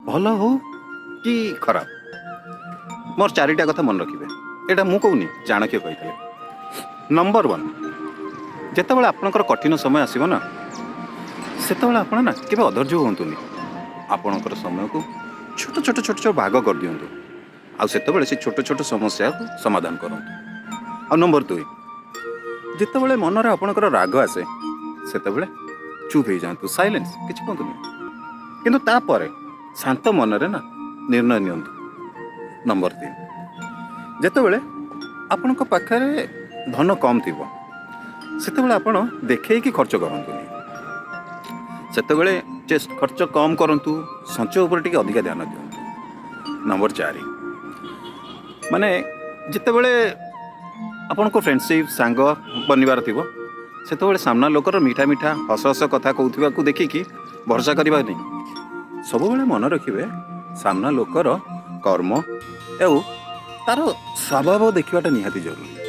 भल हो कि खराब मोर चारिटा कथा मन रखिए एटा मु कहूनी चाणक्य कही नंबर वन जितेबाला आपणकर कठिन समय आसो ना से आप ना केवे अधर्य हूँ आपणकर समय को छोट छोट छोट छोट भाग कर दिंतु आते से छोट छोट समस्या को समाधान करूँ आ नंबर दुई जितेबाला मनरे आपणकर राग आसे से चुप हो जातु साइलेंस किसी कहतु किंतु तापर शांत मनरे ना निर्णय नियंतु नंबर तीन जितेबाला आपण पाखे धन कम थी से आप देखे कि खर्च करतुनि से खर्च कम करूँ संचय उपर टी अधिका ध्यान दिंतु नंबर चार माने जितेबाला आपण को फ्रेंडशिप सांग बनवार थी से सामना लोकर मीठा मीठा हस हस कथा कहूबा को देखिकी भरोसा करवा नहीं सब मन रखिए सामना लोकर कर्म एवं तार स्वभाव देखाटा निहाती जरूरी